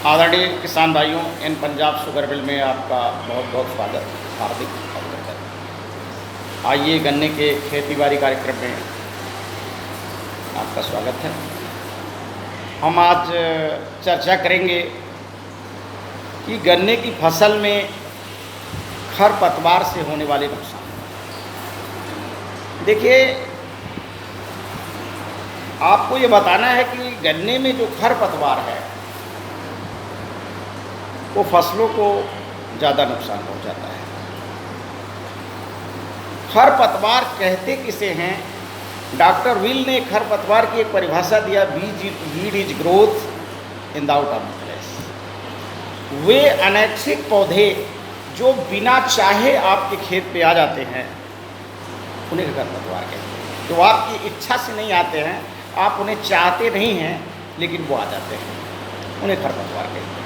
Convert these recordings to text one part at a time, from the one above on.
आदरणीय किसान भाइयों, इन पंजाब शुगर मिल में आपका बहुत बहुत स्वागत, हार्दिक अभिनंदन। आइए गन्ने के खेती बाड़ी कार्यक्रम में आपका स्वागत है। हम आज चर्चा करेंगे कि गन्ने की फसल में खरपतवार से होने वाले नुकसान। देखिए, आपको ये बताना है कि गन्ने में जो खरपतवार है वो फसलों को ज़्यादा नुकसान पहुंचाता है। खरपतवार कहते किसे हैं? डॉक्टर विल ने खरपतवार की एक परिभाषा दिया, weed is growth in the out of place. वे अनैच्छिक पौधे जो बिना चाहे आपके खेत पे आ जाते हैं उन्हें खरपतवार कहते हैं। जो आपकी इच्छा से नहीं आते हैं, आप उन्हें चाहते नहीं हैं लेकिन वो आ जाते हैं, उन्हें खरपतवार कहते हैं।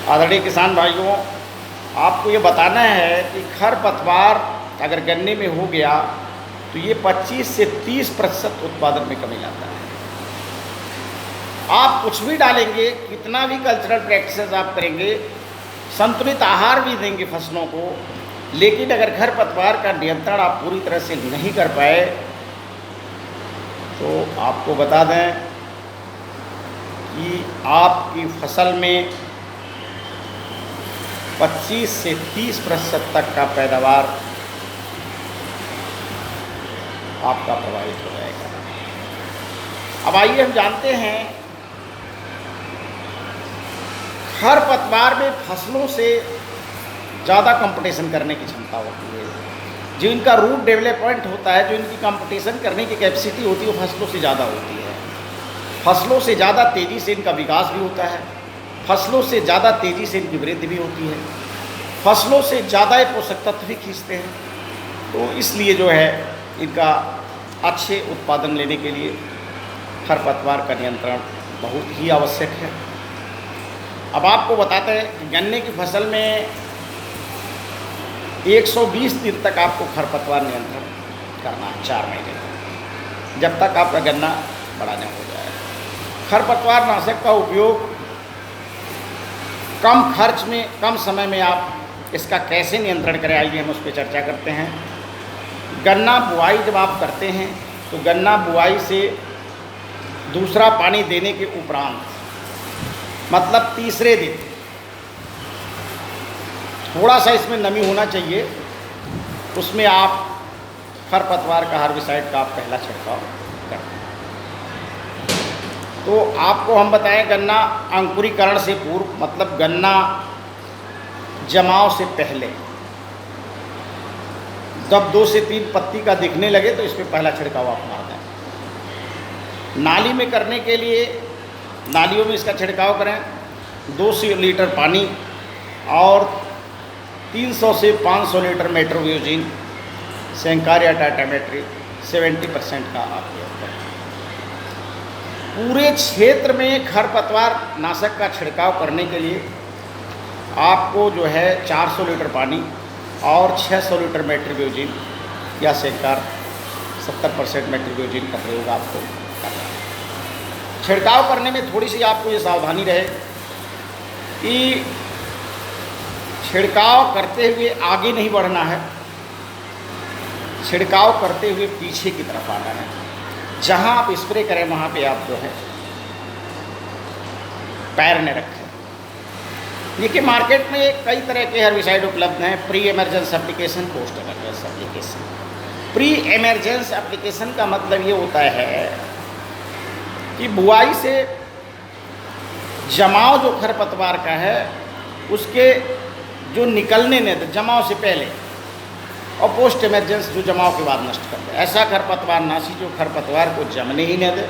आदरणीय किसान भाइयों, आपको ये बताना है कि खरपतवार अगर गन्ने में हो गया तो ये 25 से 30% उत्पादन में कमी लाता है। आप कुछ भी डालेंगे, कितना भी कल्चरल प्रैक्टिसेस आप करेंगे, संतुलित आहार भी देंगे फसलों को, लेकिन अगर खरपतवार का नियंत्रण आप पूरी तरह से नहीं कर पाए तो आपको बता दें कि आपकी फसल में 25 से 30% तक का पैदावार आपका प्रभावित हो जाएगा। अब आइए हम जानते हैं, खरपतवार में फसलों से ज़्यादा कंपटीशन करने की क्षमता होती है। जो इनका रूट डेवलपमेंट होता है, जो इनकी कंपटीशन करने की कैपेसिटी होती है, वो फसलों से ज़्यादा होती है। फसलों से ज़्यादा तेज़ी से इनका विकास भी होता है, फसलों से ज़्यादा तेज़ी से इनकी वृद्धि भी होती है, फसलों से ज़्यादा ये पोषक तत्व भी खींचते हैं। तो इसलिए जो है इनका अच्छे उत्पादन लेने के लिए खरपतवार का नियंत्रण बहुत ही आवश्यक है। अब आपको बताते हैं कि गन्ने की फसल में 120 दिन तक आपको खरपतवार नियंत्रण करना है, 4 महीने तक, जब तक आपका गन्ना बड़ा नहीं हो जाए। खरपतवार नाशक का उपयोग कम खर्च में, कम समय में आप इसका कैसे नियंत्रण करें, आइए हम उस पर चर्चा करते हैं। गन्ना बुआई जब आप करते हैं तो गन्ना बुआई से दूसरा पानी देने के उपरांत, मतलब तीसरे दिन, थोड़ा सा इसमें नमी होना चाहिए, उसमें आप खरपतवार का हर्बिसाइड का आप पहला छिड़काव करते हैं। तो आपको हम बताएं, गन्ना अंकुरीकरण से पूर्व, मतलब गन्ना जमाव से पहले, जब 2 से 3 पत्ती का दिखने लगे तो इस पर पहला छिड़काव आप मार दें। नाली में करने के लिए नालियों में इसका छिड़काव करें। 200 लीटर पानी और 300 से 500 लीटर मेट्रोब्यूजिन, सेंकार या टाटामेट्री 70% का आप प्रयोग करें। पूरे क्षेत्र में खरपतवार नाशक का छिड़काव करने के लिए आपको जो है 400 लीटर पानी और 600 लीटर मेट्रोब्यूजिन या सेंकार 70% मेट्रोब्यूजिन का प्रयोग आपको करना है। छिड़काव करने में थोड़ी सी आपको ये सावधानी रहे कि छिड़काव करते हुए आगे नहीं बढ़ना है, छिड़काव करते हुए पीछे की तरफ आना है। जहां आप स्प्रे करें वहां पे आप जो है पैर न रखें। देखिए, मार्केट में कई तरह के हर्बिसाइड उपलब्ध हैं, pre emergence application, post emergence application. Pre emergence application का मतलब ये होता है कि बुआई से जमाव जो खरपतवार का है उसके जो निकलने नहीं दे, जमाव से पहले, और पोस्ट इमरजेंस जो जमाव के बाद नष्ट कर दे। ऐसा खरपतवार नाशी जो खरपतवार को जमने ही न दे,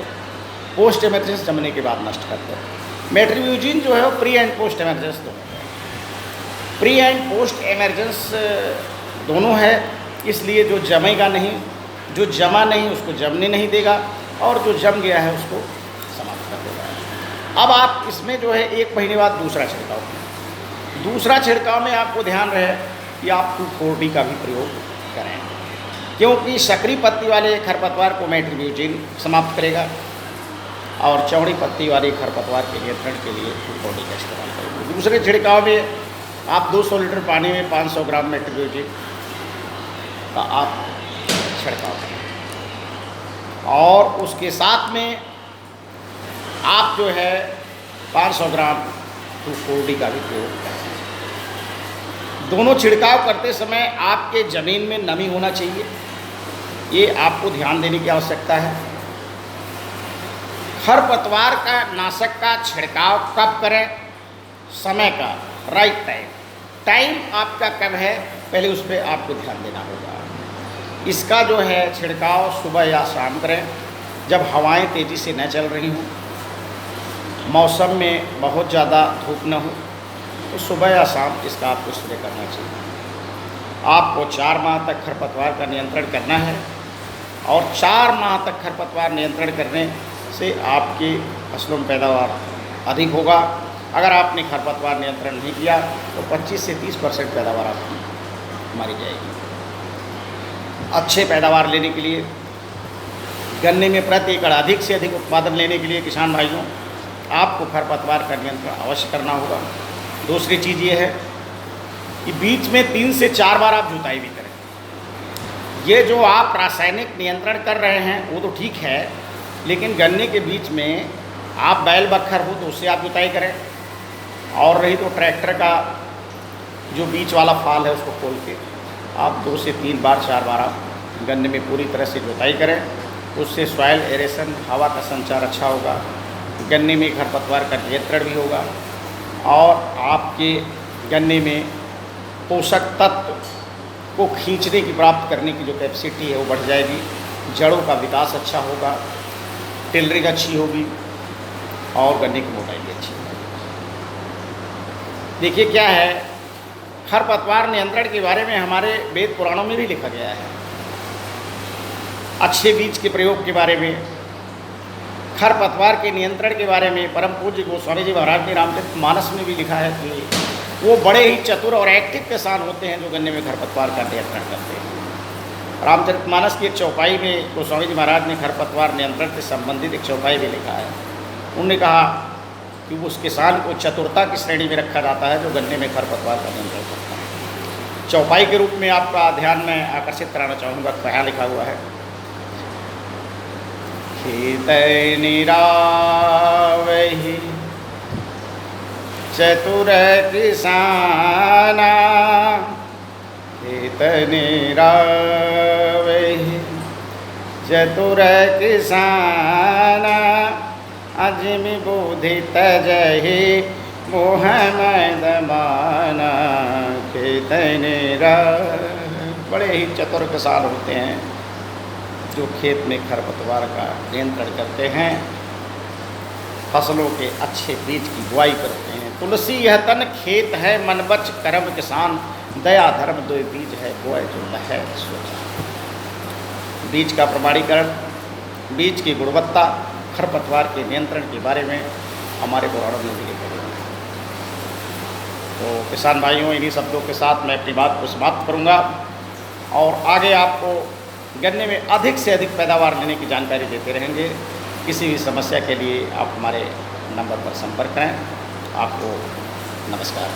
पोस्ट इमरजेंस जमने के बाद नष्ट कर दे। मेट्रोब्यूजिन जो है वो प्री एंड पोस्ट इमरजेंस दोनों है। प्री एंड पोस्ट इमरजेंस दोनों है, इसलिए जो जमेगा नहीं, जो जमा नहीं उसको जमने नहीं देगा, और जो जम गया है उसको समाप्त कर देगा। अब आप इसमें जो है 1 महीने बाद दूसरा छिड़काव करें। दूसरा छिड़काव में आपको ध्यान रहे कि आप 2,4-D का भी प्रयोग करें, क्योंकि सक्रिय पत्ती वाले खरपतवार को मेट्रोब्यूजिन समाप्त करेगा और चौड़ी पत्ती वाली खरपतवार के नियंत्रण के लिए फुल बॉडी का इस्तेमाल करेंगे। दूसरे छिड़काव में आप 200 लीटर पानी में 500 ग्राम मेट्रोब्यूटिन का आप छिड़काव करें और उसके साथ में आप जो है 500 ग्राम 2,4-D का भी प्रयोग करें। दोनों छिड़काव करते समय आपके ज़मीन में नमी होना चाहिए, ये आपको ध्यान देने की आवश्यकता है। खरपतवार का नाशक का छिड़काव कब करें, समय का राइट टाइम आपका कब है, पहले उस पर आपको ध्यान देना होगा। इसका जो है छिड़काव सुबह या शाम करें जब हवाएं तेज़ी से न चल रही हों, मौसम में बहुत ज़्यादा धूप न हो, तो सुबह या शाम इसका आपको स्प्रे करना चाहिए। आपको 4 माह तक खरपतवार का नियंत्रण करना है और 4 माह तक खरपतवार नियंत्रण करने से आपकी फसलों में पैदावार अधिक होगा। अगर आपने खरपतवार नियंत्रण नहीं किया तो 25 से 30% पैदावार आपकी मारी जाएगी। अच्छे पैदावार लेने के लिए, गन्ने में प्रति एकड़ अधिक से अधिक उत्पादन लेने के लिए किसान भाइयों आपको खरपतवार का नियंत्रण अवश्य करना होगा। दूसरी चीज़ ये है कि बीच में 3 से 4 बार आप जुताई भी करें। ये जो आप रासायनिक नियंत्रण कर रहे हैं वो तो ठीक है, लेकिन गन्ने के बीच में आप बैल बखर हो तो उससे आप जुताई करें, और रही तो ट्रैक्टर का जो बीच वाला फाल है उसको खोल के आप 2 से 3 बार 4 बार आप गन्ने में पूरी तरह से जुताई करें। उससे सॉइल एरेशन, हवा का संचार अच्छा होगा, गन्ने में खरपतवार का नियंत्रण भी होगा और आपके गन्ने में पोषक तत्व को खींचने की, प्राप्त करने की जो कैपेसिटी है वो बढ़ जाएगी, जड़ों का विकास अच्छा होगा, टेलरिंग अच्छी होगी और गन्ने की मोटाई भी अच्छी होगी। देखिए क्या है, खरपतवार नियंत्रण के बारे में हमारे वेद पुराणों में भी लिखा गया है। अच्छे बीज के प्रयोग के बारे में, खरपतवार के नियंत्रण के बारे में परम पूज्य गोस्वामी जी महाराज ने रामचरितमानस में भी लिखा है कि वो बड़े ही चतुर और एक्टिव किसान होते हैं जो गन्ने में खरपतवार का नियंत्रण करते हैं। रामचरितमानस की एक चौपाई में गोस्वामी जी महाराज ने खरपतवार नियंत्रण से संबंधित एक चौपाई भी लिखा है। उन्होंने कहा कि उस किसान को चतुरता की श्रेणी में रखा जाता है जो गन्ने में खरपतवार का नियंत्रण करता है। चौपाई के रूप में आपका ध्यान में आकर्षित कराना चाहूँगा, क्या लिखा हुआ है। खेत निरावहि चतुर किसाना, खेत निरावहि चतुर किसाना, अजिमि बुद्धि तजहि मोह मद माना। खेत निरावहि, बड़े ही चतुर किसान होते हैं जो खेत में खरपतवार का नियंत्रण करते हैं, फसलों के अच्छे बीज की बुआई करते हैं। तुलसी यह तन खेत है, मन बच कर्म किसान, दया धर्म दो बीज है, बोए जो है सोचा। बीज का प्रमाणीकरण, बीज की गुणवत्ता, खरपतवार के नियंत्रण के बारे में हमारे पुराणों में भी लिखा गया है। तो किसान भाइयों, इन्हीं शब्दों के साथ मैं अपनी बात को समाप्त करूँगा और आगे आपको गन्ने में अधिक से अधिक पैदावार लेने की जानकारी देते रहेंगे। किसी भी समस्या के लिए आप हमारे नंबर पर संपर्क करें। आपको नमस्कार।